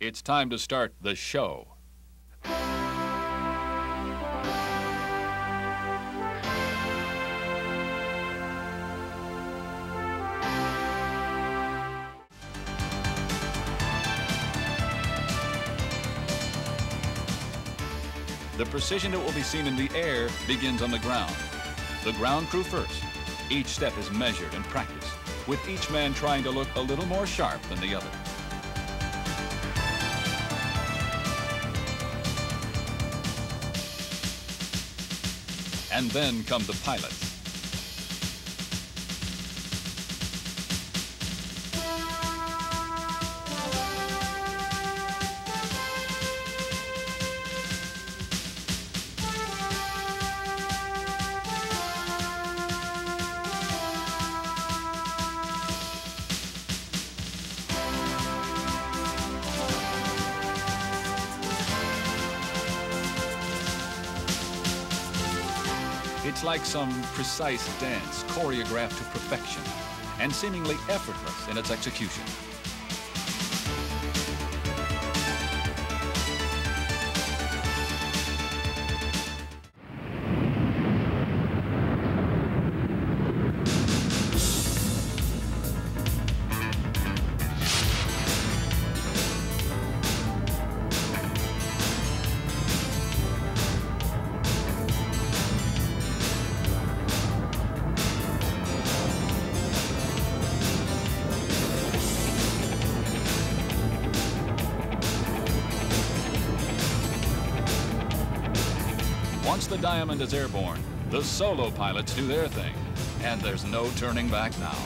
It's time to start the show. The precision that will be seen in the air begins on the ground. The ground crew first. Each step is measured and practiced, with each man trying to look a little more sharp than the other. And then come the pilots. It's like some precise dance choreographed to perfection and seemingly effortless in its execution. Once the Diamond is airborne, the solo pilots do their thing, and there's no turning back now.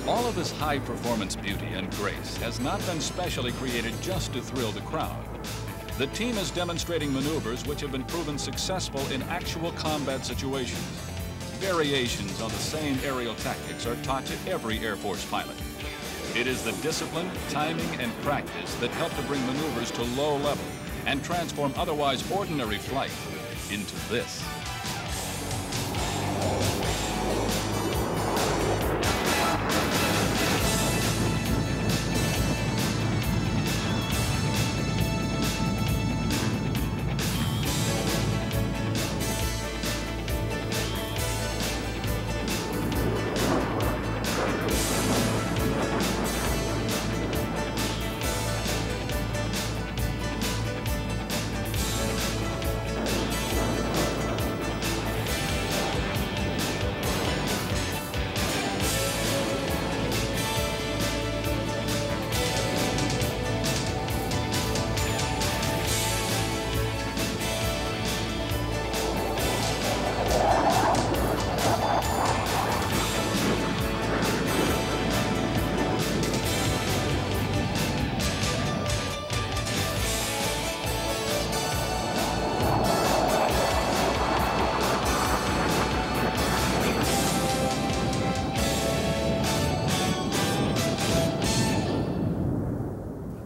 All of this high-performance beauty and grace has not been specially created just to thrill the crowd. The team is demonstrating maneuvers which have been proven successful in actual combat situations. Variations on the same aerial tactics are taught to every Air Force pilot. It is the discipline, timing, and practice that help to bring maneuvers to low level and transform otherwise ordinary flight into this.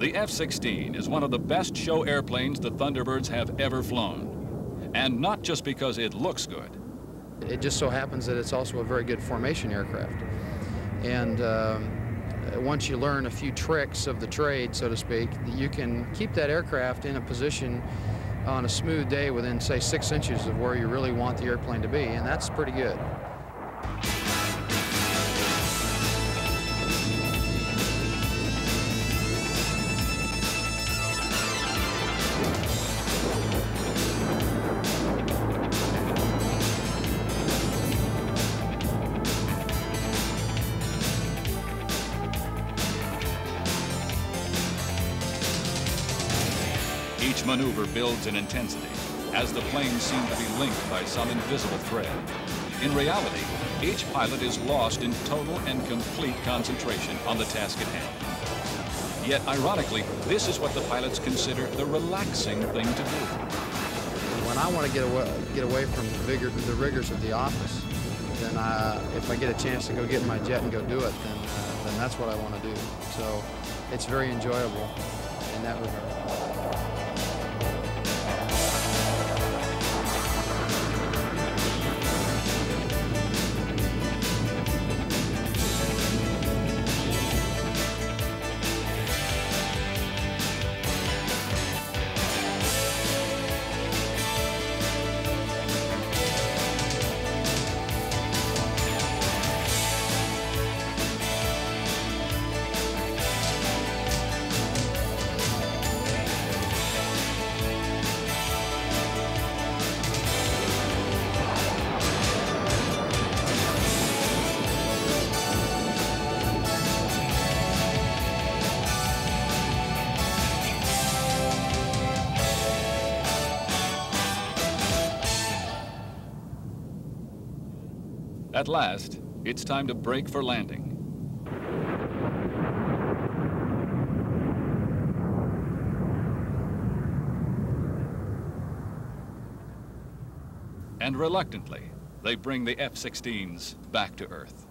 The F-16 is one of the best show airplanes the Thunderbirds have ever flown. And not just because it looks good. It just so happens that it's also a very good formation aircraft. And once you learn a few tricks of the trade, so to speak, you can keep that aircraft in a position on a smooth day within, say, 6 inches of where you really want the airplane to be, and that's pretty good. Each maneuver builds in intensity, as the planes seem to be linked by some invisible thread. In reality, each pilot is lost in total and complete concentration on the task at hand. Yet, ironically, this is what the pilots consider the relaxing thing to do. when I want to get away from the rigors of the office, then if I get a chance to go get in my jet and go do it, then that's what I want to do. So it's very enjoyable in that regard. At last, it's time to brake for landing. And reluctantly, they bring the F-16s back to Earth.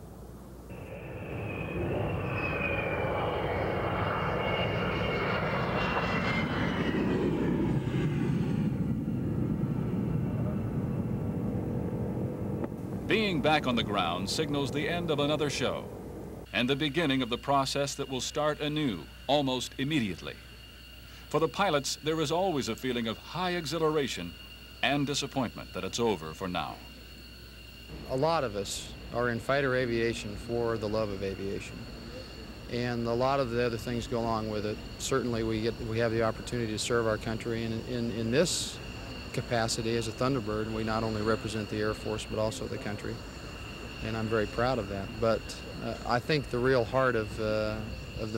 Being back on the ground signals the end of another show and the beginning of the process that will start anew almost immediately. For the pilots, there is always a feeling of high exhilaration and disappointment that it's over for now. A lot of us are in fighter aviation for the love of aviation, and a lot of the other things go along with it. Certainly we have the opportunity to serve our country, and in this capacity as a Thunderbird, we not only represent the Air Force but also the country, and I'm very proud of that. But I think the real heart of the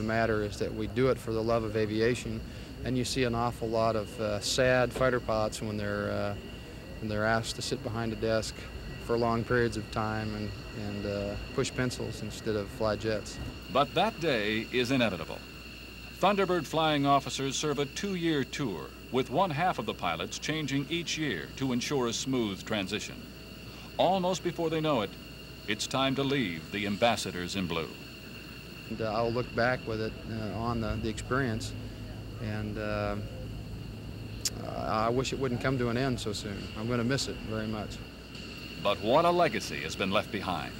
matter is that we do it for the love of aviation, and you see an awful lot of sad fighter pilots when they're asked to sit behind a desk for long periods of time and push pencils instead of fly jets. But that day is inevitable. Thunderbird flying officers serve a 2-year tour, with one half of the pilots changing each year to ensure a smooth transition. Almost before they know it, it's time to leave the ambassadors in blue. And I'll look back with it on the experience, and I wish it wouldn't come to an end so soon. I'm going to miss it very much. But what a legacy has been left behind.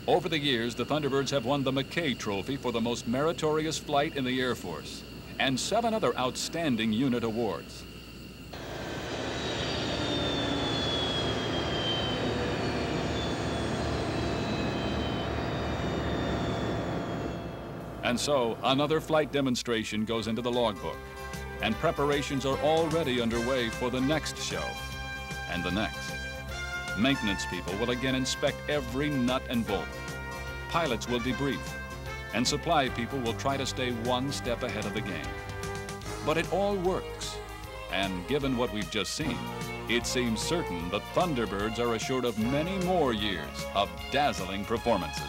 Over the years, the Thunderbirds have won the McKay Trophy for the most meritorious flight in the Air Force, and 7 other outstanding unit awards. And so, another flight demonstration goes into the logbook, and preparations are already underway for the next show, and the next. Maintenance people will again inspect every nut and bolt. Pilots will debrief, and supply people will try to stay one step ahead of the game. But it all works, and given what we've just seen, it seems certain the Thunderbirds are assured of many more years of dazzling performances.